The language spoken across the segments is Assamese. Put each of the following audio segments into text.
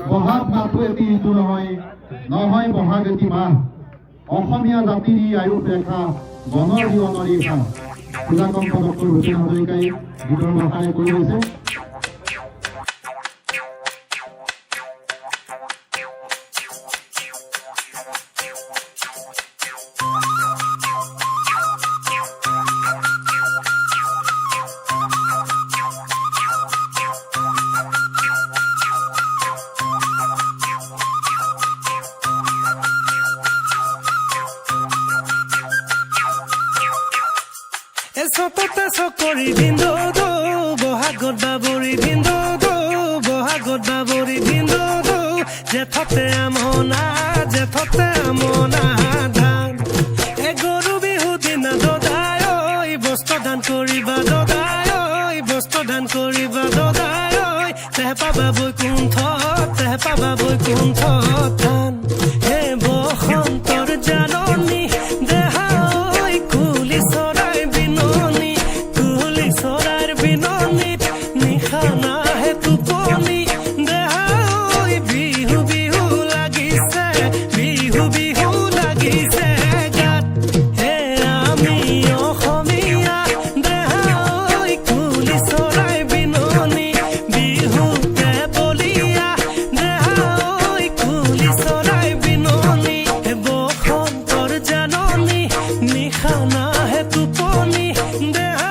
বহাগ মাহটো এটি ঋতু নহয় বহাগ এটি মাহ অসমীয়া জাতিৰ আয়ুস ৰেখা জনৰ জীৱনৰ ৰেখা পূজাকম্প ডক্টৰ ভূপেন হাজৰিকাই গীতৰ ভাষাৰে কৈ গৈছে সততে চকৰি ভিন্দো দো বহাগত বাবৰি ভিন্দো দো বহাগত বাবৰি ভিন্দো দো জেঠতে আমনা ধান এ গৰু বিহু দিনা দদায় ঐ বস্ত্ৰ দান কৰিবা দদায় ঐ বস্ত্ৰ দান কৰিবা দদায় ঐ তেহ পাবা বৈকুণ্ঠ ধান হে বসন্তৰ জাননী দেহা ঐ কুলি চৰাই চৰাইৰ বিননিত নিশা নাহে টোপনি দেহা ঐ বিহু বিহু লাগিছে গাত হে আমি অসমীয়া দেহা ঐ কুলি চৰাই বিননি বিহুতে বলিয়া দেহা ঐ কুলি চৰাই বিননি বসন্তৰ জাননী নিশা নাহে টোপনি দেহা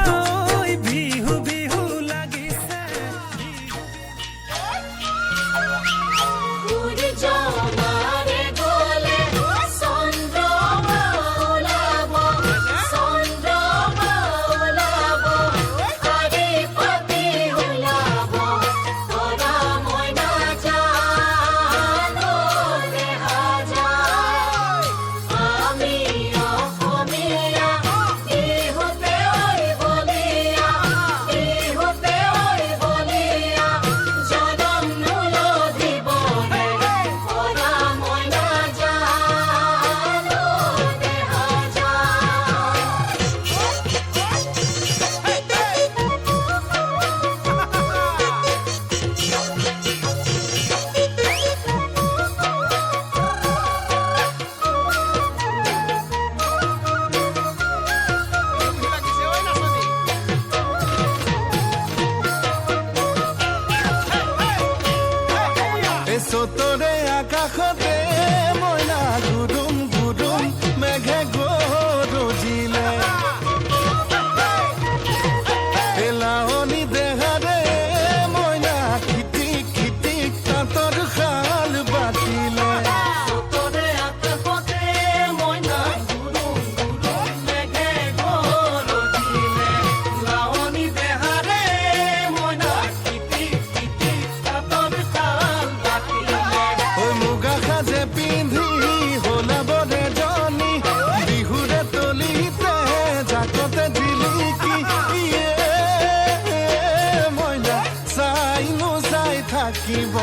সতৰে আকাশতে মইনা গুৰুম মেঘে গৰজিলে এলাহনি দেহাৰে মইনা খিটিক তাঁতৰ শাল বাটিলে সতৰে আকাশতে মইনা গুৰুম মেঘে গৰজিলে লাৱনি দেহাৰে মইনা খিটিক তাঁতৰ শাল মুগা সাজে পিন্ধি হলাবৰে জনী বিহুৰে তলিতে জাকতে জিলিকি মইনা চাই থাকিব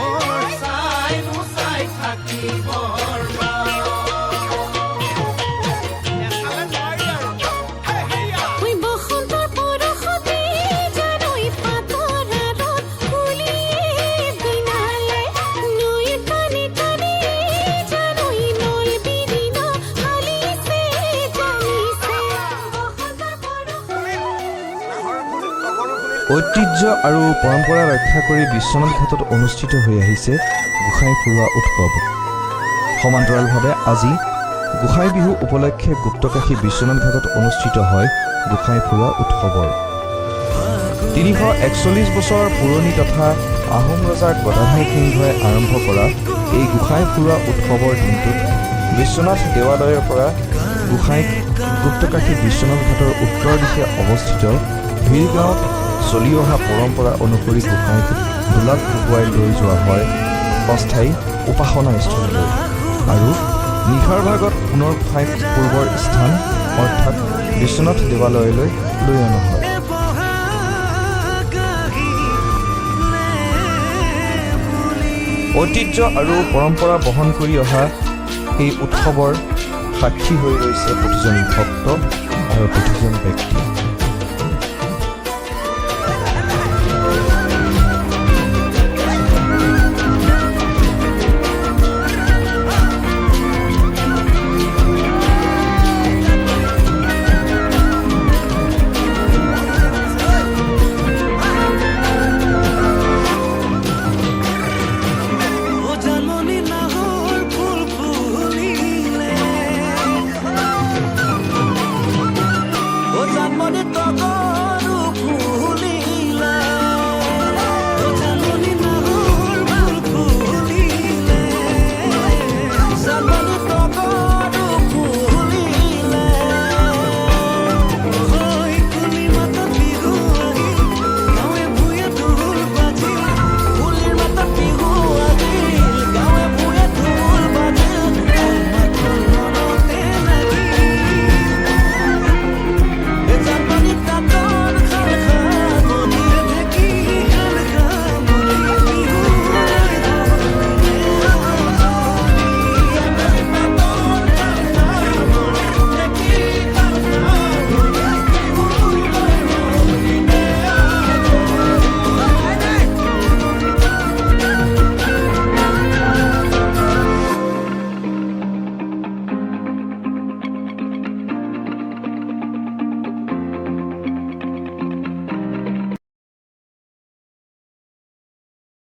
ঐতিহ্য আৰু পৰম্পৰা ৰক্ষা কৰি বিশ্বনাথ ঘাটত অনুষ্ঠিত হৈ আহিছে গোসাই ফুৰোৱা উৎসৱ সমান্তৰালভাৱে আজি গোসাই বিহু উপলক্ষে গুপ্তকাশী বিশ্বনাথ ঘাটত অনুষ্ঠিত হয় গোসাই ফুৰোৱা উৎসৱৰ 341 বছৰ পুৰণি তথা আহোম ৰজা গদাধৰ সিংহই আৰম্ভ কৰা এই গোসাই ফুৰোৱা উৎসৱৰ দিনটোত বিশ্বনাথ দেৱালয়ৰ পৰা গোসাইক গুপ্তকাশী বিশ্বনাথ ঘাটৰ উত্তৰ দিশে অৱস্থিত ভিৰগাঁৱত চলি অহা পৰম্পৰা অনুসৰি গোসাইক দোলাত বহুৱাই লৈ যোৱা হয় অস্থায়ী উপাসনাস্থলীলৈ আৰু নিশাৰ ভাগত পুনৰ গোসাইক পূৰ্বৰ স্থান অৰ্থাৎ বিশ্বনাথ দেৱালয়লৈ লৈ অনা হয় ঐতিহ্য আৰু পৰম্পৰা বহন কৰি অহা এই উৎসৱৰ সাক্ষী হৈ ৰৈছে প্ৰতিজন ভক্ত আৰু প্ৰতিজন ব্যক্তি